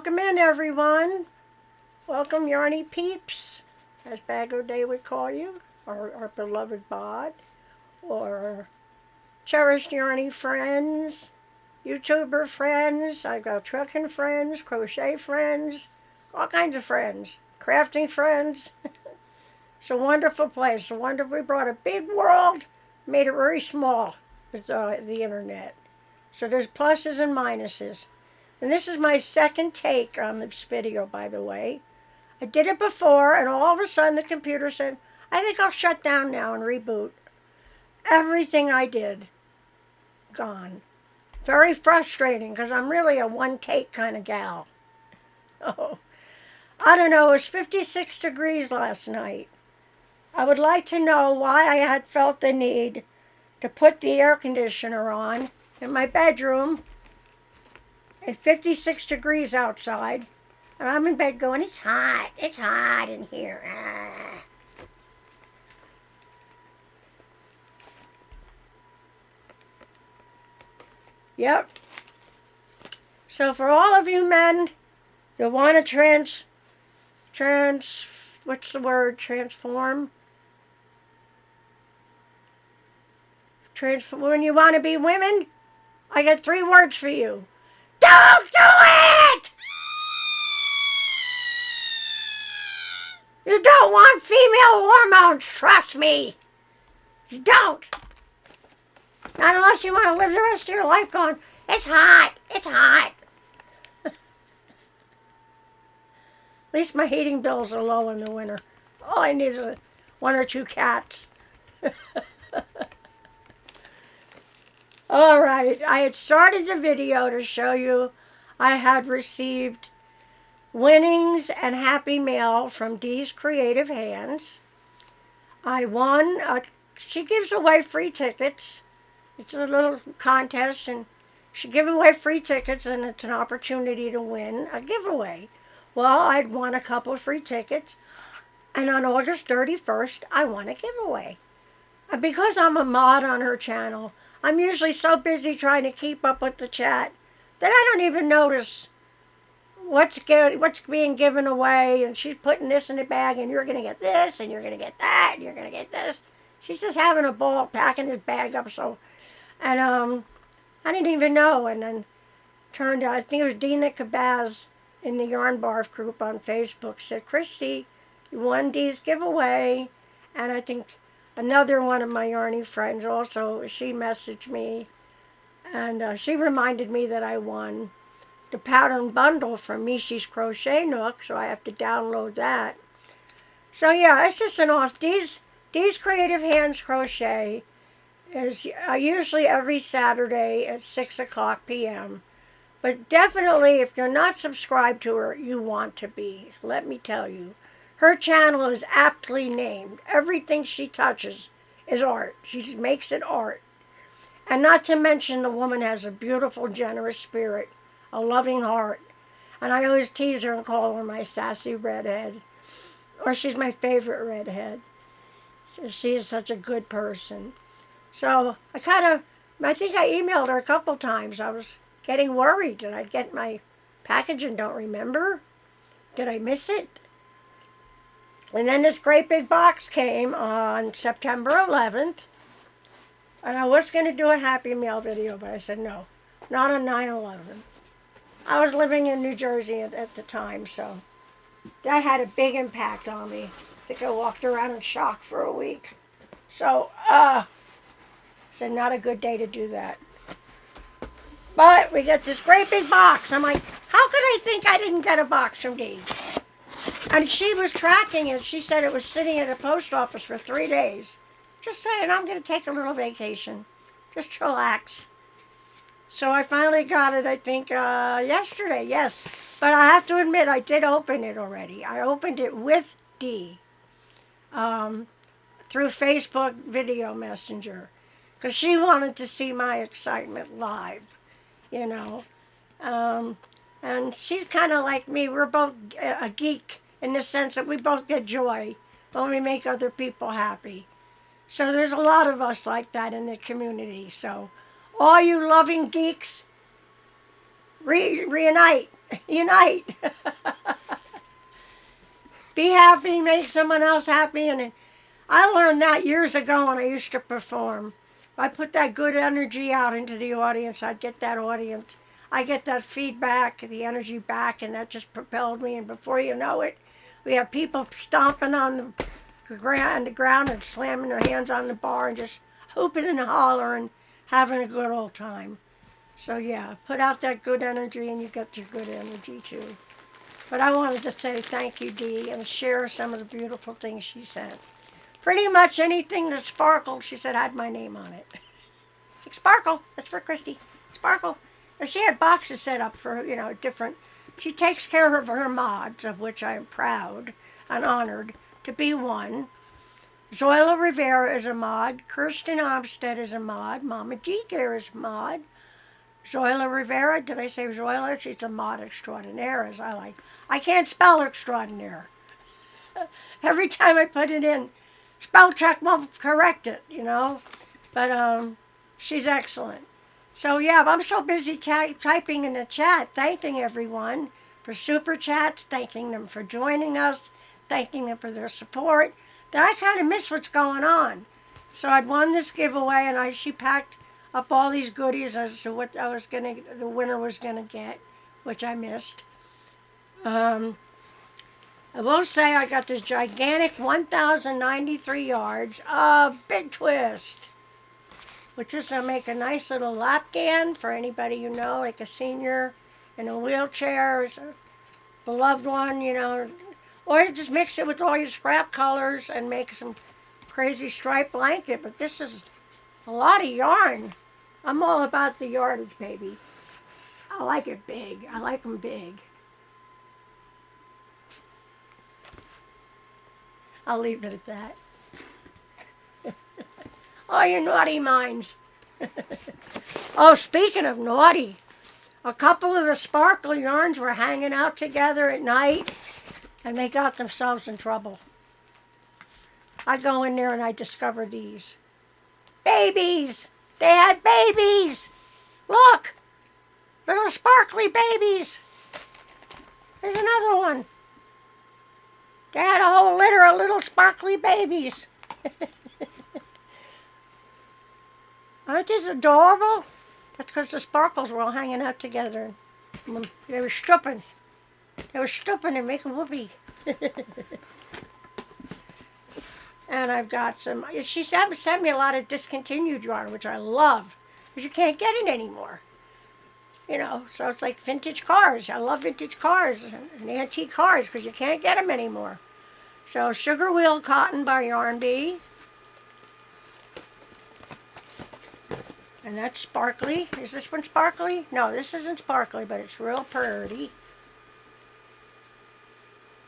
Welcome in, everyone. Welcome, yarny peeps, as Bag O'Day would call you, or our beloved bod, or cherished yarny friends, YouTuber friends. I've got trucking friends, crochet friends, all kinds of friends, crafting friends. It's a wonderful place. We brought a big world, made it very small with the internet. So there's pluses and minuses. And this is my second take on this video, by the way. I did it before, and all of a sudden the computer said, I think I'll shut down now and reboot. Everything I did, gone. Very frustrating, because I'm really a one-take kind of gal. Oh, I don't know, it was 56 degrees last night. I would like to know why I had felt the need to put the air conditioner on in my bedroom at 56 degrees outside, and I'm in bed going, it's hot in here. Ah. Yep. So for all of you men that want to when you want to be women, I got 3 words for you. Don't do it! You don't want female hormones, trust me. You don't. Not unless you want to live the rest of your life going, it's hot. At least my heating bills are low in the winter. All I need is 1 or 2 cats. All right, I had started the video to show you I had received winnings and happy mail from Dee's Creative Hands. I won. She gives away free tickets. It's a little contest, and she gives away free tickets, and it's an opportunity to win a giveaway. Well, I'd won a couple of free tickets, and on August 31st, I won a giveaway. And because I'm a mod on her channel, I'm usually so busy trying to keep up with the chat that I don't even notice what's being given away, and she's putting this in the bag, and you're going to get this, and you're going to get that, and you're going to get this. She's just having a ball packing this bag up, and I didn't even know, and then turned out, I think it was Dina Cabaz in the Yarn Barf group on Facebook said, Christy, you won Dee's giveaway, and I think another one of my yarny friends also, she messaged me, and she reminded me that I won the pattern bundle from Mishi's Crochet Nook, so I have to download that. So yeah, it's just an Dee's Creative Hands Crochet is usually every Saturday at 6 o'clock p.m. But definitely, if you're not subscribed to her, you want to be. Let me tell you. Her channel is aptly named. Everything she touches is art. She just makes it art. And not to mention, the woman has a beautiful, generous spirit, a loving heart. And I always tease her and call her my sassy redhead. Or she's my favorite redhead. She is such a good person. So I think I emailed her a couple times. I was getting worried. Did I get my package and don't remember? Did I miss it? And then this great big box came on September 11th. And I was going to do a Happy Mail video, but I said no, not on 9/11. I was living in New Jersey at the time, so that had a big impact on me. I think I walked around in shock for a week. So, said not a good day to do that. But we get this great big box. I'm like, how could I think I didn't get a box from Dee? And she was tracking it. She said it was sitting at the post office for 3 days. Just saying, I'm going to take a little vacation. Just relax. So I finally got it, I think, yesterday, yes. But I have to admit, I did open it already. I opened it with Dee through Facebook Video Messenger. Because she wanted to see my excitement live, you know. And she's kind of like me. We're both a geek in the sense that we both get joy when we make other people happy. So there's a lot of us like that in the community. So all you loving geeks, reunite. Unite. Be happy, make someone else happy. And I learned that years ago when I used to perform. If I put that good energy out into the audience, I'd get that audience. I get that feedback, the energy back, and that just propelled me. And before you know it, we have people stomping on the ground and slamming their hands on the bar and just hooping and hollering, having a good old time. So yeah, put out that good energy and you get your good energy too. But I wanted to say thank you, Dee, and share some of the beautiful things she sent. Pretty much anything that sparkled, she said, had my name on it. Like, Sparkle, that's for Christy. Sparkle. And she had boxes set up for, different. She takes care of her mods, of which I am proud and honored to be one. Zoila Rivera is a mod. Kirsten Armstead is a mod. Mama G. Gear is a mod. Zoila Rivera, did I say Zoila? She's a mod extraordinaire, as I like. I can't spell extraordinaire. Every time I put it in, spell check won't correct it, But she's excellent. So yeah, I'm so busy typing in the chat, thanking everyone for super chats, thanking them for joining us, thanking them for their support, that I kind of miss what's going on. So I'd won this giveaway, and she packed up all these goodies as to what the winner was gonna get, which I missed. I will say I got this gigantic 1,093 yards of Big Twist, which is to make a nice little lapgan for anybody like a senior in a wheelchair, a beloved one, or just mix it with all your scrap colors and make some crazy striped blanket. But this is a lot of yarn. I'm all about the yardage, baby. I like it big. I like them big. I'll leave it at that. Oh, you naughty minds. Oh, speaking of naughty, a couple of the sparkle yarns were hanging out together at night, and they got themselves in trouble. I go in there and I discover these. Babies! They had babies! Look! Little sparkly babies! There's another one. They had a whole litter of little sparkly babies. Aren't these adorable? That's because the sparkles were all hanging out together. They were stripping. They were stripping and making whoopee. And I've got some. She sent me a lot of discontinued yarn, which I love, because you can't get it anymore. So it's like vintage cars. I love vintage cars and antique cars because you can't get them anymore. So Sugar Wheel Cotton by Yarn Bee. And that's sparkly. Is this one sparkly? No, this isn't sparkly, but it's real pretty.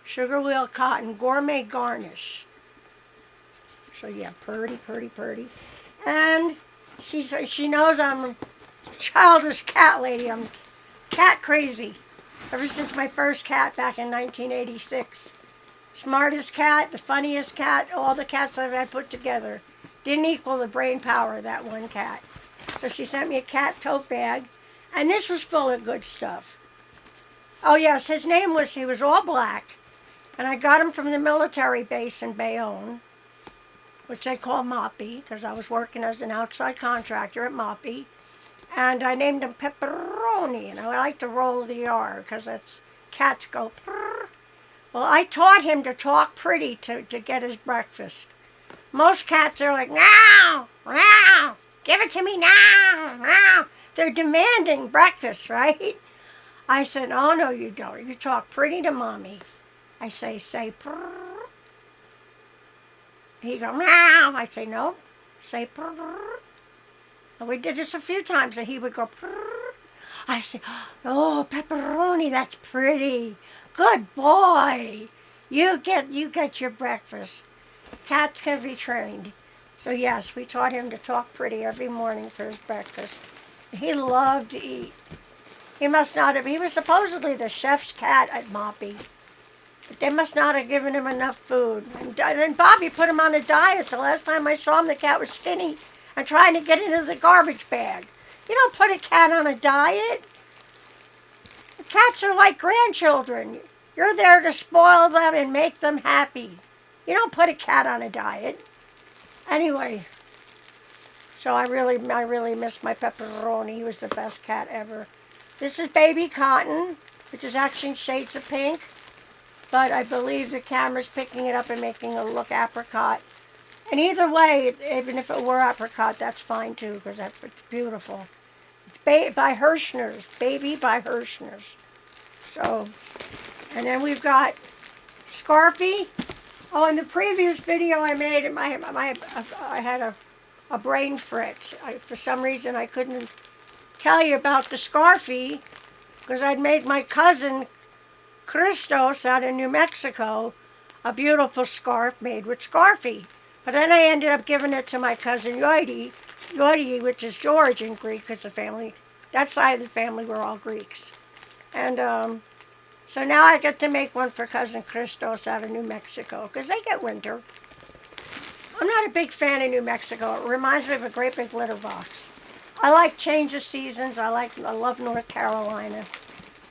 Sugar Wheel Cotton Gourmet Garnish. So yeah, pretty, pretty, pretty. And she knows I'm a childish cat lady. I'm cat crazy. Ever since my first cat back in 1986. Smartest cat, the funniest cat, all the cats I've put together didn't equal the brain power of that one cat. So she sent me a cat tote bag, and this was full of good stuff. Oh yes, he was all black, and I got him from the military base in Bayonne, which they call Moppy, because I was working as an outside contractor at Moppy, and I named him Pepperoni, and I like to roll the R, because that's cats go purr. Well, I taught him to talk pretty to get his breakfast. Most cats are like, meow, meow. Give it to me now, now. They're demanding breakfast, right? I said, oh, no, you don't. You talk pretty to Mommy. I say purr. He go, meow. I say, no, say purr. And we did this a few times, and he would go purr. I say, oh, Pepperoni, that's pretty. Good boy. You get your breakfast. Cats can be trained. So yes, we taught him to talk pretty every morning for his breakfast. He loved to eat. He must not have. He was supposedly the chef's cat at Moppy, but they must not have given him enough food. And then Bobby put him on a diet. The last time I saw him, the cat was skinny and trying to get into the garbage bag. You don't put a cat on a diet. Cats are like grandchildren. You're there to spoil them and make them happy. You don't put a cat on a diet. Anyway, so I really miss my pepperoni. He was the best cat ever. This is baby cotton, which is actually shades of pink, but I believe the camera's picking it up and making it look apricot. And either way, even if it were apricot, that's fine too, because it's beautiful. It's by Hirschner's, Baby by Hirschner's. So, and then we've got Scarfie. Oh, in the previous video I made, I had a brain fritz. For some reason, I couldn't tell you about the Scarfie, because I'd made my cousin Christos out in New Mexico a beautiful scarf made with Scarfie. But then I ended up giving it to my cousin Yarny, which is George in Greek, because the family, that side of the family were all Greeks. And so now I get to make one for cousin Christos out of New Mexico, because they get winter. I'm not a big fan of New Mexico. It reminds me of a great big litter box. I like change of seasons. I love North Carolina.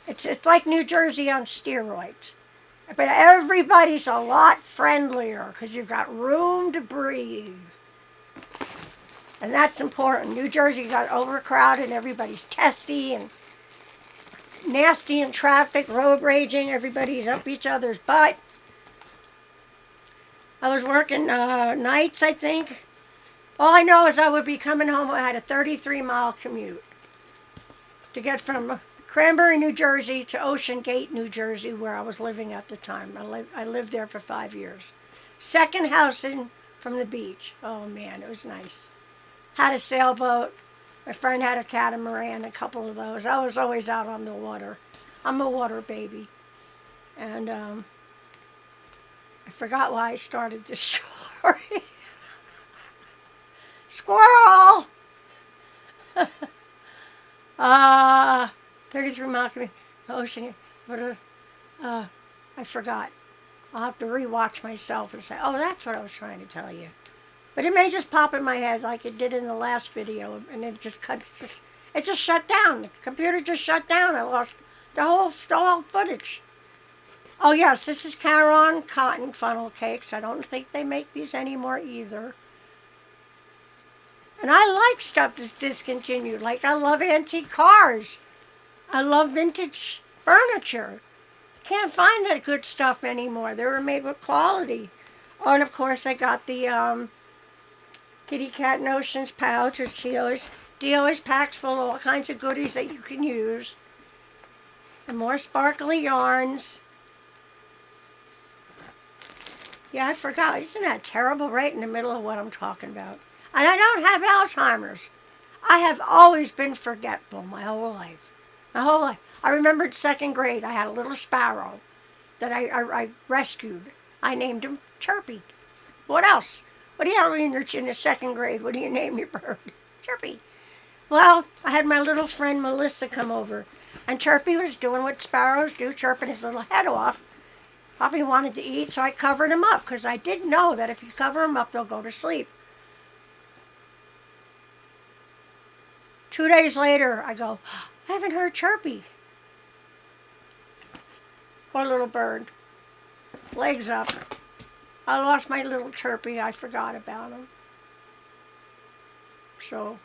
It's like New Jersey on steroids. But everybody's a lot friendlier because you've got room to breathe. And that's important. New Jersey got overcrowded. Everybody's testy and nasty in traffic, road raging. Everybody's up each other's butt. I was working nights, I think. All I know is I would be coming home. I had a 33-mile commute to get from Cranberry, New Jersey to Ocean Gate, New Jersey, where I was living at the time. I lived there for 5 years. Second house in from the beach. Oh, man, it was nice. Had a sailboat. My friend had a catamaran, a couple of those. I was always out on the water. I'm a water baby. And I forgot why I started this story. Squirrel! 33-mile commute, ocean. I forgot. I'll have to rewatch myself and say, oh, that's what I was trying to tell you. But it may just pop in my head like it did in the last video, and it just shut down. The computer just shut down. I lost the whole footage. Oh yes, this is Carol cotton funnel cakes. I don't think they make these anymore either. And I like stuff that's discontinued. Like I love antique cars. I love vintage furniture. Can't find that good stuff anymore. They were made with quality. Oh, and of course I got the Kitty Cat Notions pouch, which she always packs full of all kinds of goodies that you can use. And more sparkly yarns. Yeah, I forgot. Isn't that terrible? Right in the middle of what I'm talking about. And I don't have Alzheimer's. I have always been forgetful my whole life. My whole life. I remembered second grade. I had a little sparrow that I rescued. I named him Chirpy. What else? What do you have in the second grade? What do you name your bird? Chirpy. Well, I had my little friend Melissa come over. And Chirpy was doing what sparrows do, chirping his little head off. Probably wanted to eat, so I covered him up. Because I did know that if you cover them up, they'll go to sleep. 2 days later, I go, I haven't heard Chirpy. Poor little bird. Legs up. I lost my little Chirpy. I forgot about him. So,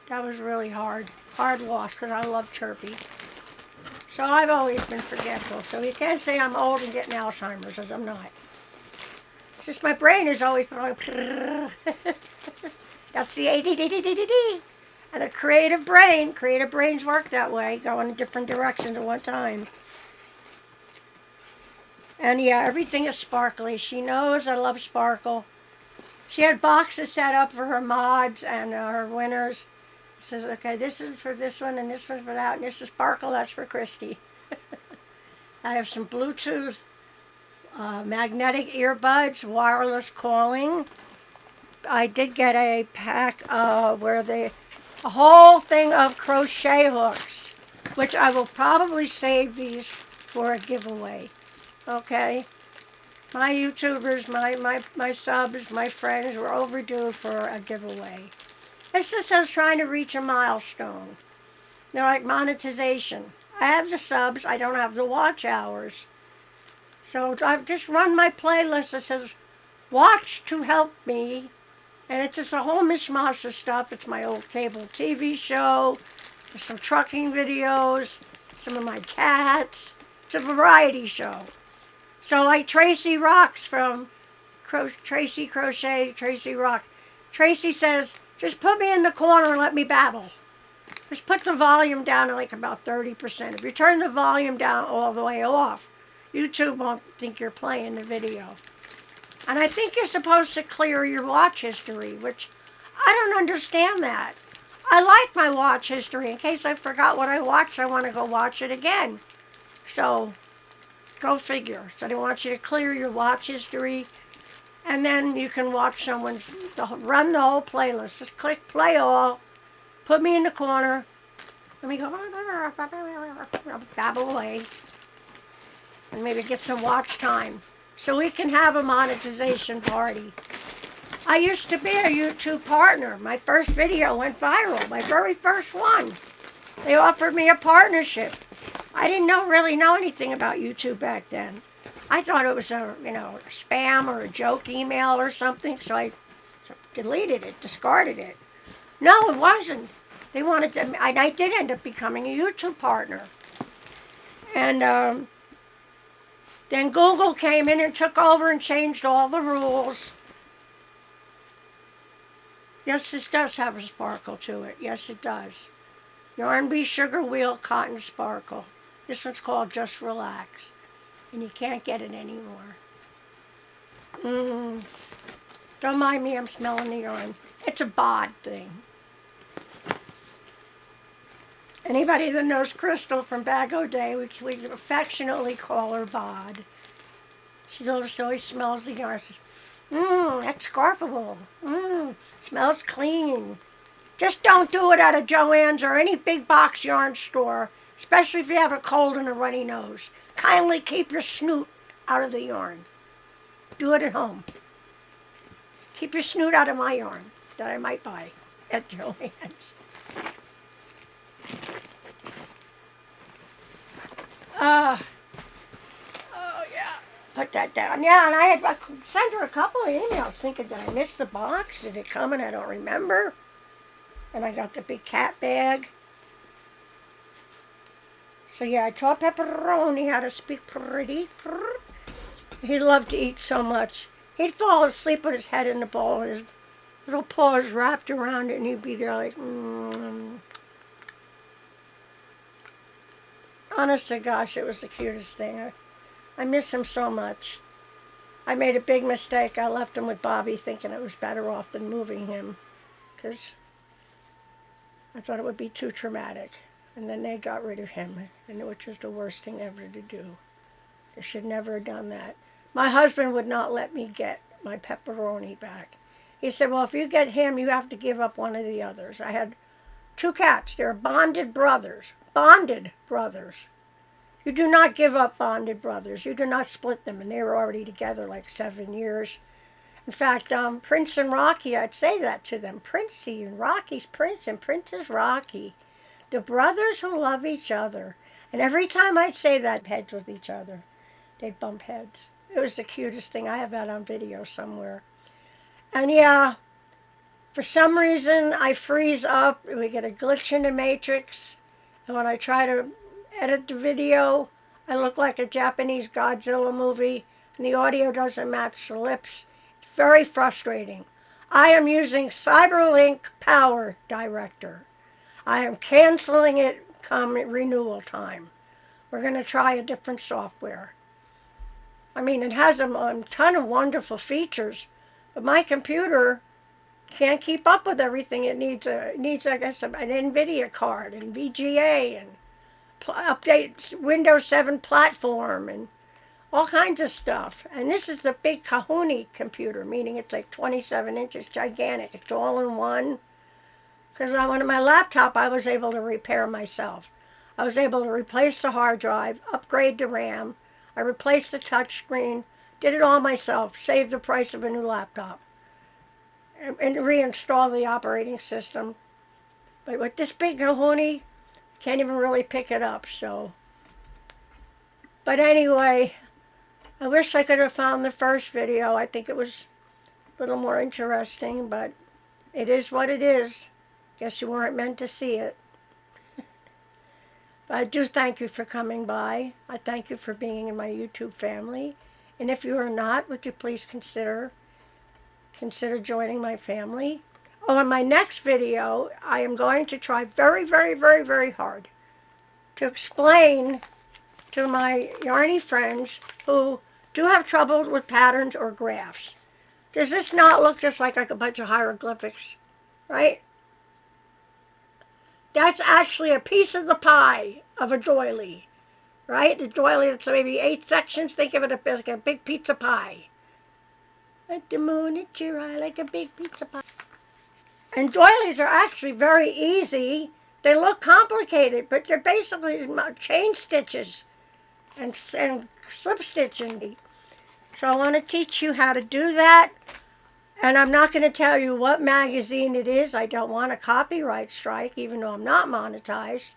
that was really hard. Hard loss, because I love Chirpy. So I've always been forgetful. So you can't say I'm old and getting Alzheimer's, because I'm not. It's just my brain is always going, that's the ADD. And a creative brains work that way, go in different directions at one time. And yeah, everything is sparkly. She knows I love sparkle. She had boxes set up for her mods and her winners. She says, okay, this is for this one and this one's for that. And this is sparkle, that's for Christy. I have some Bluetooth magnetic earbuds, wireless calling. I did get a pack where a whole thing of crochet hooks, which I will probably save these for a giveaway. Okay? My YouTubers, my subs, my friends were overdue for a giveaway. It's just I was trying to reach a milestone. They're like monetization. I have the subs. I don't have the watch hours. So I've just run my playlist that says watch to help me. And it's just a whole mishmash of stuff. It's my old cable TV show, some trucking videos, some of my cats. It's a variety show. So like Tracy Rocks from Tracy Crochet, Tracy Rock. Tracy says, just put me in the corner and let me babble. Just put the volume down to like about 30%. If you turn the volume down all the way off, YouTube won't think you're playing the video. And I think you're supposed to clear your watch history, which I don't understand that. I like my watch history. In case I forgot what I watched, I want to go watch it again. So, go figure. So they want you to clear your watch history, and then you can watch run the whole playlist. Just click play all, put me in the corner, let me go babble away, and maybe get some watch time so we can have a monetization party. I used to be a YouTube partner. My first video went viral, my very first one. They offered me a partnership. I didn't really know anything about YouTube back then. I thought it was a spam or a joke email or something, so I deleted it, discarded it. No, it wasn't. They wanted to, and I did end up becoming a YouTube partner. And then Google came in and took over and changed all the rules. Yes, this does have a sparkle to it. Yes, it does. Yarn Bee Sugar Wheel Cotton Sparkle. This one's called Just Relax. And you can't get it anymore. Don't mind me, I'm smelling the yarn. It's a bod thing. Anybody that knows Crystal from Bag O' Day, we affectionately call her bod. She always smells the yarn. Says, that's scarfable. Smells clean. Just don't do it at a Joann's or any big box yarn store, especially if you have a cold and a runny nose. Kindly keep your snoot out of the yarn. Do it at home. Keep your snoot out of my yarn that I might buy at Joann's. Oh yeah, put that down. Yeah, and I sent her a couple of emails thinking, did I miss the box? Did it come and I don't remember? And I got the big cat bag. So yeah, I taught Pepperoni how to speak pretty. He loved to eat so much. He'd fall asleep with his head in the bowl and his little paws wrapped around it, and he'd be there like, Honest to gosh, it was the cutest thing. I miss him so much. I made a big mistake. I left him with Bobby thinking it was better off than moving him, because I thought it would be too traumatic. And then they got rid of him, and which was the worst thing ever to do. They should never have done that. My husband would not let me get my Pepperoni back. He said, well, if you get him, you have to give up one of the others. I had 2 cats. They're bonded brothers. Bonded brothers. You do not give up bonded brothers. You do not split them. And they were already together like 7 years. In fact, Prince and Rocky, I'd say that to them. Princey and Rocky's Prince and Prince is Rocky. The brothers who love each other. And every time I'd say that, heads with each other. They'd bump heads. It was the cutest thing. I have that on video somewhere. And yeah, for some reason, I freeze up. We get a glitch in the matrix. And when I try to edit the video, I look like a Japanese Godzilla movie. And the audio doesn't match the lips. It's very frustrating. I am using Cyberlink Power Director. I am canceling it come renewal time. We're going to try a different software. I mean, it has a ton of wonderful features, but my computer can't keep up with everything. It needs, I guess, an NVIDIA card and VGA and update Windows 7 platform and all kinds of stuff. And this is the big kahuna computer, meaning it's like 27 inches, gigantic. It's all in one. Because on my laptop, I was able to repair myself. I was able to replace the hard drive, upgrade the RAM. I replaced the touch screen, did it all myself, saved the price of a new laptop, and reinstall the operating system. But with this big kahuna, can't even really pick it up, so. But anyway, I wish I could have found the first video. I think it was a little more interesting, but it is what it is. Guess you weren't meant to see it. But I do thank you for coming by. I thank you for being in my YouTube family. And if you are not, would you please consider joining my family? Oh, in my next video, I am going to try very, very, very, very hard to explain to my yarny friends who do have trouble with patterns or graphs. Does this not look just like a bunch of hieroglyphics, right? That's actually a piece of the pie of a doily, right? The doily, it's maybe 8 sections. Think of it as like a big pizza pie. Let the moon hit your eye like a big pizza pie. And doilies are actually very easy. They look complicated, but they're basically chain stitches and slip stitching. So I want to teach you how to do that. And I'm not going to tell you what magazine it is. I don't want a copyright strike, even though I'm not monetized.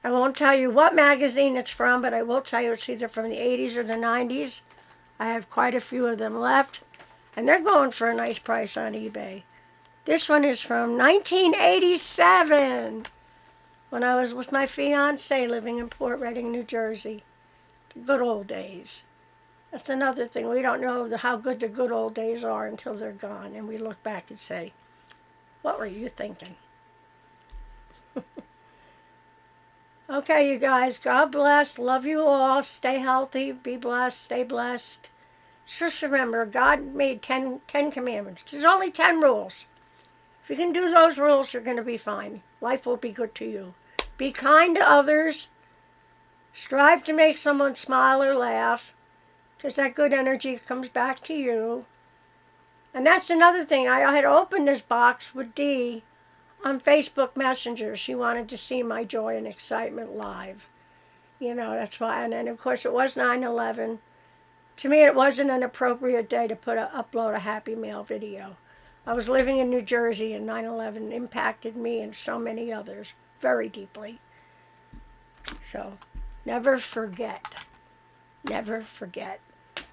I won't tell you what magazine it's from, but I will tell you it's either from the 80s or the 90s. I have quite a few of them left, and they're going for a nice price on eBay. This one is from 1987, when I was with my fiancé living in Port Reading, New Jersey. The good old days. That's another thing. We don't know how good the good old days are until they're gone. And we look back and say, what were you thinking? Okay, you guys. God bless. Love you all. Stay healthy. Be blessed. Stay blessed. Just remember, God made 10 commandments. There's only 10 rules. If you can do those rules, you're going to be fine. Life will be good to you. Be kind to others. Strive to make someone smile or laugh, because that good energy comes back to you. And that's another thing. I had opened this box with Dee on Facebook Messenger. She wanted to see my joy and excitement live. You know, that's why. And then, of course, it was 9/11. To me, it wasn't an appropriate day to upload a Happy Mail video. I was living in New Jersey, and 9/11 impacted me and so many others very deeply. So, never forget. Never forget.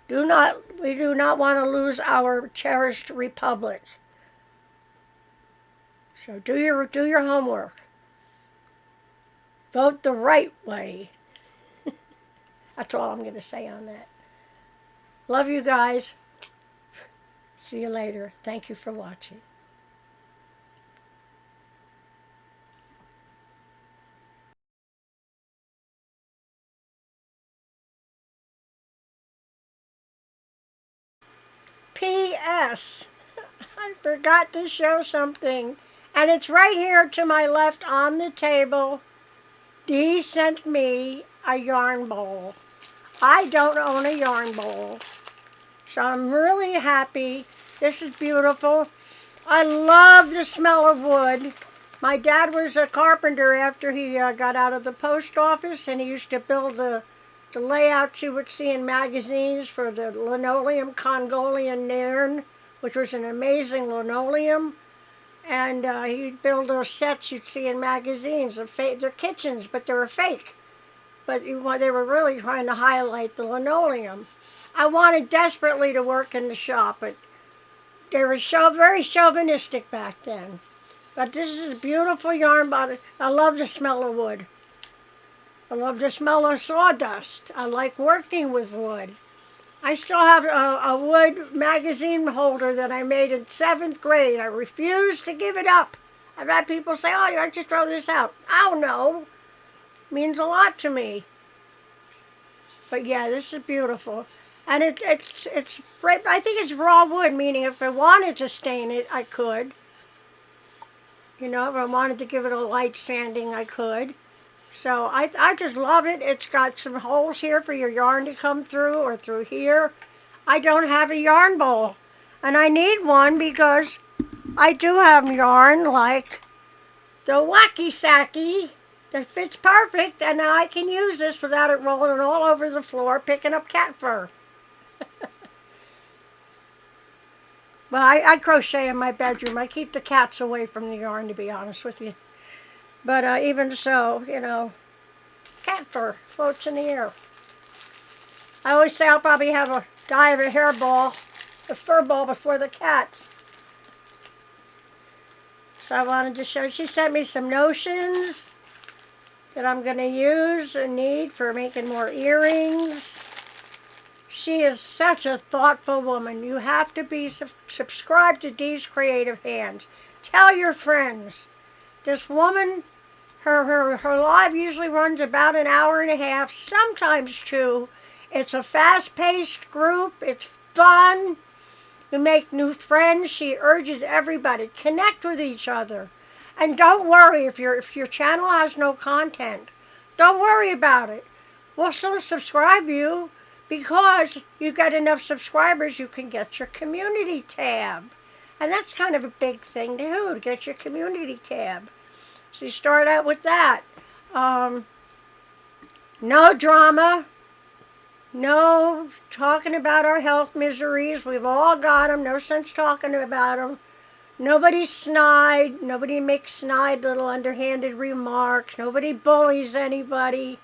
We do not want to lose our cherished republic. So do your homework. Vote the right way. That's all I'm going to say on that. Love you guys. See you later. Thank you for watching. P.S. I forgot to show something. And it's right here to my left on the table. Dee sent me a yarn bowl. I don't own a yarn bowl. So I'm really happy. This is beautiful. I love the smell of wood. My dad was a carpenter after he got out of the post office, and he used to build the layouts you would see in magazines for the linoleum Congolian nairn, which was an amazing linoleum. And he'd build those sets you'd see in magazines. They're kitchens, but they were fake. But they were really trying to highlight the linoleum. I wanted desperately to work in the shop, but they were very chauvinistic back then. But this is a beautiful yarn body. I love the smell of wood. I love the smell of sawdust. I like working with wood. I still have a wood magazine holder that I made in 7th grade. I refuse to give it up. I've had people say, oh, why don't you throw this out? I don't know. It means a lot to me. But yeah, this is beautiful. And it's I think it's raw wood, meaning if I wanted to stain it, I could. You know, if I wanted to give it a light sanding, I could. So I just love it. It's got some holes here for your yarn to come through, or through here. I don't have a yarn bowl, and I need one because I do have yarn like the Wacky Sacky that fits perfect, and I can use this without it rolling all over the floor picking up cat fur. Well, I crochet in my bedroom. I keep the cats away from the yarn, to be honest with you. But even so, you know, cat fur floats in the air. I always say I'll probably have a dye of a hairball, a fur ball before the cats. So I wanted to show, she sent me some notions that I'm going to use and need for making more earrings. She is such a thoughtful woman. You have to be subscribed to Dee's Creative Hands. Tell your friends. This woman, her live usually runs about an hour and a half, sometimes two. It's a fast-paced group. It's fun. You make new friends. She urges everybody, connect with each other. And don't worry if your channel has no content. Don't worry about it. We'll still subscribe you because you get enough subscribers you can get your community tab. And that's kind of a big thing to do, to get your community tab. So you start out with that. No drama. No talking about our health miseries. We've all got them. No sense talking about them. Nobody's snide. Nobody makes snide little underhanded remarks. Nobody bullies anybody.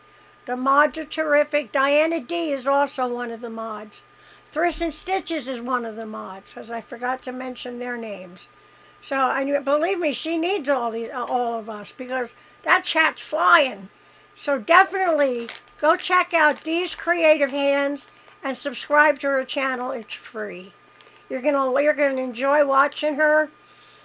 The mods are terrific. Diana D is also one of the mods. Thriss and Stitches is one of the mods, because I forgot to mention their names. So, and believe me, she needs all of us, because that chat's flying. So definitely go check out Dee's Creative Hands and subscribe to her channel. It's free. You're gonna enjoy watching her.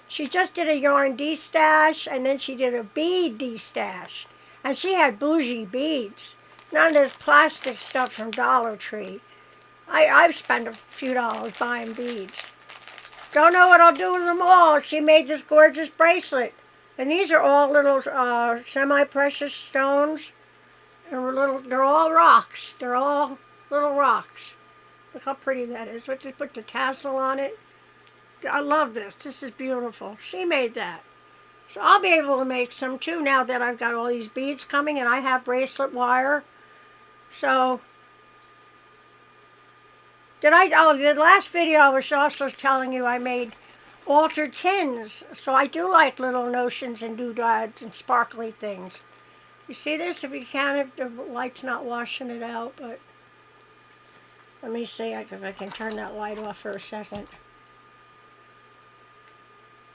She just did a yarn de-stash, and then she did a bead de-stash. And she had bougie beads. None of this plastic stuff from Dollar Tree. I've spent a few dollars buying beads. Don't know what I'll do with them all. She made this gorgeous bracelet. And these are all little semi-precious stones. They're all rocks. They're all little rocks. Look how pretty that is. What, they put the tassel on it. I love this. This is beautiful. She made that. So I'll be able to make some too now that I've got all these beads coming and I have bracelet wire. So, the last video I was also telling you I made altered tins. So I do like little notions and doodads and sparkly things. You see this? If you can, if the light's not washing it out, but let me see if I can turn that light off for a second.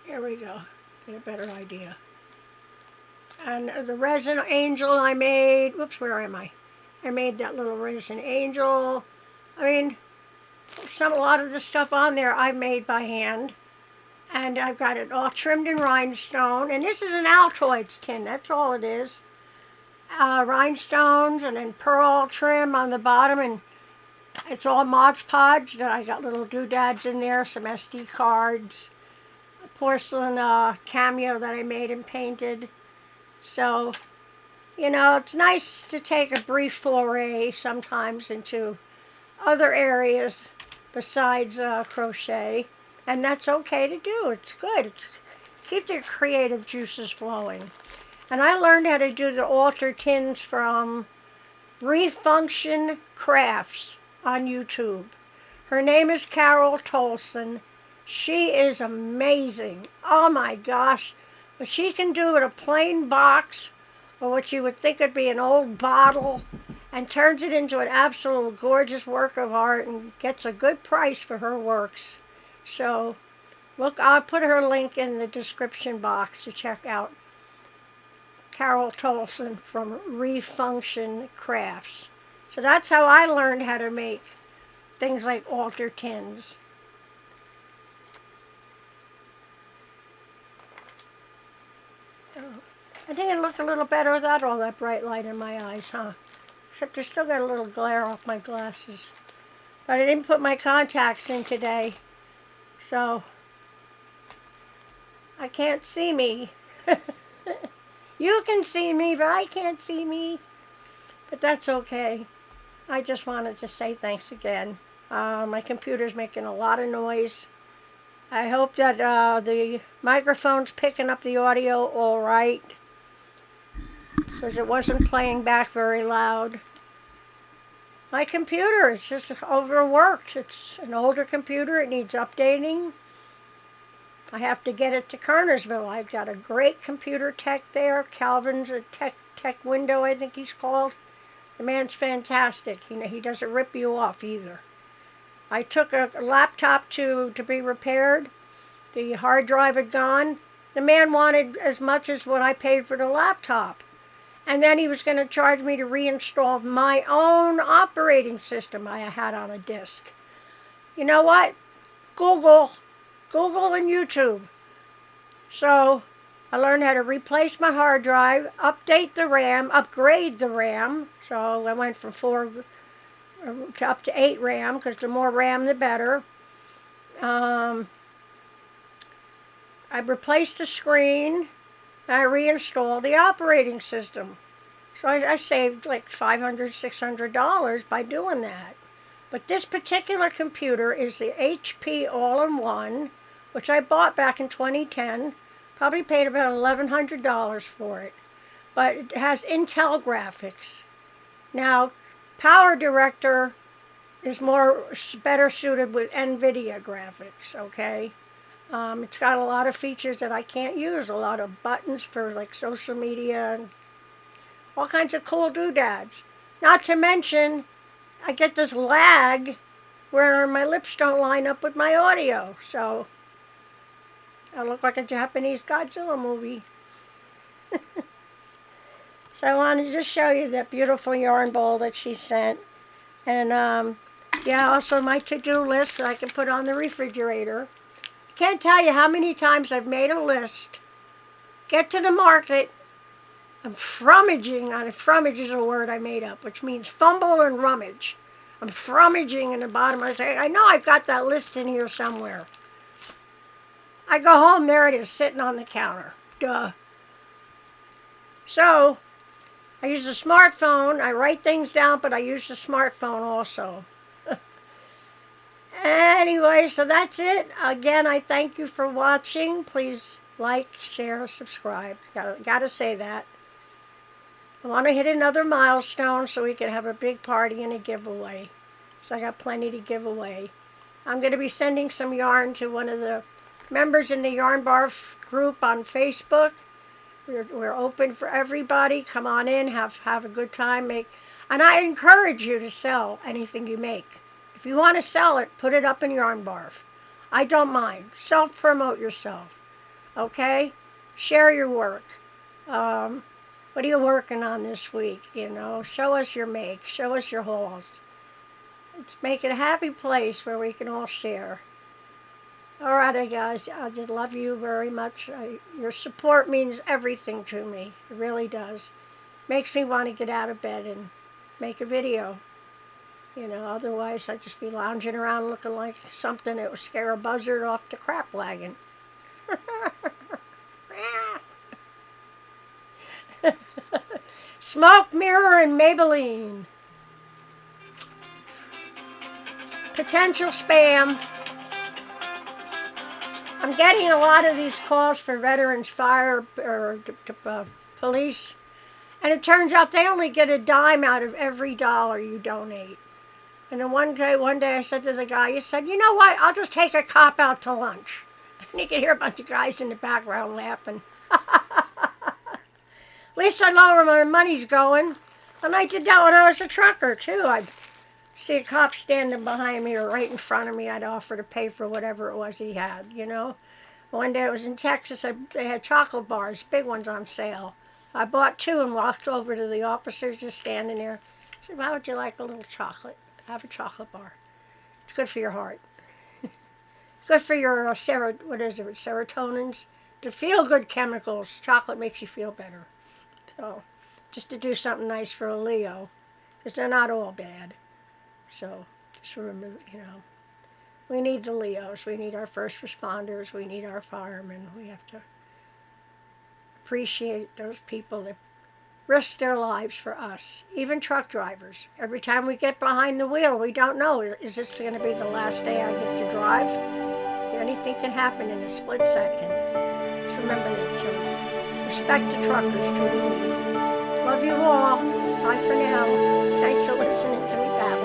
Here we go. Get a better idea. And the resin angel I made, whoops, where am I? I made that little resin angel. I mean, a lot of the stuff on there I made by hand. And I've got it all trimmed in rhinestone. And this is an Altoid tin, that's all it is. Rhinestones and then pearl trim on the bottom. And it's all Mod Podge. I got little doodads in there, some SD cards. Porcelain cameo that I made and painted. So, you know, it's nice to take a brief foray sometimes into other areas besides crochet, and that's okay to do. It's good. Keep the creative juices flowing. And I learned how to do the altar tins from Refunction Crafts on YouTube. Her name is Carol Toulson. She is amazing. Oh my gosh. What she can do with a plain box, or what you would think would be an old bottle, and turns it into an absolute gorgeous work of art and gets a good price for her works. So, look, I'll put her link in the description box to check out Carol Toulson from Refunction Crafts. So that's how I learned how to make things like altar tins. I think it looked a little better without all that bright light in my eyes, huh? Except I still got a little glare off my glasses. But I didn't put my contacts in today, so I can't see me. You can see me, but I can't see me. But that's okay. I just wanted to say thanks again. My computer's making a lot of noise. I hope that the microphone's picking up the audio all right, because it wasn't playing back very loud. My computer is just overworked. It's an older computer. It needs updating. I have to get it to Kernersville. I've got a great computer tech there. Calvin's a tech window, I think he's called. The man's fantastic. He doesn't rip you off either. I took a laptop to be repaired. The hard drive had gone. The man wanted as much as what I paid for the laptop. And then he was going to charge me to reinstall my own operating system I had on a disk. You know what? Google and YouTube. So I learned how to replace my hard drive, update the RAM, upgrade the RAM. So I went from 4 to up to 8 RAM, because the more RAM, the better. I replaced the screen, and I reinstalled the operating system. So I saved like $500, $600 by doing that. But this particular computer is the HP All-in-One, which I bought back in 2010. Probably paid about $1,100 for it. But it has Intel graphics. Now, Power Director is better suited with NVIDIA graphics, okay? It's got a lot of features that I can't use. A lot of buttons for like social media and all kinds of cool doodads. Not to mention, I get this lag where my lips don't line up with my audio. So I look like a Japanese Godzilla movie. So I wanted to just show you that beautiful yarn bowl that she sent. And yeah, also my to-do list that I can put on the refrigerator. I can't tell you how many times I've made a list, get to the market, I'm frummaging. Frummage is a word I made up, which means fumble and rummage. I'm frummaging in the bottom. I say, I know I've got that list in here somewhere. I go home, there it is, sitting on the counter. Duh. So, I use the smartphone. I write things down, but I use the smartphone also. Anyway, so that's it. Again, I thank you for watching. Please like, share, subscribe. Gotta say that. I want to hit another milestone so we can have a big party and a giveaway. So I got plenty to give away. I'm going to be sending some yarn to one of the members in the Yarn Barf group on Facebook. We're open for everybody. Come on in, have a good time. And I encourage you to sell anything you make. If you want to sell it, put it up in Yarn Barf. I don't mind. Self-promote yourself. Okay? Share your work. What are you working on this week? You know, show us your make. Show us your hauls. Let's make it a happy place where we can all share. All right, guys. I just love you very much. Your support means everything to me. It really does. Makes me want to get out of bed and make a video. You know, otherwise I'd just be lounging around looking like something that would scare a buzzard off the crap wagon. Smoke, mirror, and Maybelline. Potential spam. I'm getting a lot of these calls for veterans, fire, or police. And it turns out they only get a dime out of every dollar you donate. And then one day I said to the guy, he said, you know what, I'll just take a cop out to lunch. And you could hear a bunch of guys in the background laughing. At least I know where my money's going. And I did that when I was a trucker, too. I'd see a cop standing behind me or right in front of me. I'd offer to pay for whatever it was he had, you know. One day I was in Texas. They had chocolate bars, big ones on sale. I bought 2 and walked over to the officers just standing there. I said, how would you like a little chocolate? Have a chocolate bar. It's good for your heart. Good for your serotonins. The feel-good chemicals. Chocolate makes you feel better. So, just to do something nice for a Leo, because they're not all bad. So, just remember, you know, we need the Leos. We need our first responders. We need our firemen. We have to appreciate those people that risk their lives for us. Even truck drivers. Every time we get behind the wheel, we don't know, is this going to be the last day I get to drive? Anything can happen in a split second. Just remember that, children. Respect the truckers, too, please. Love you all. Bye for now. Thanks for listening to me babble.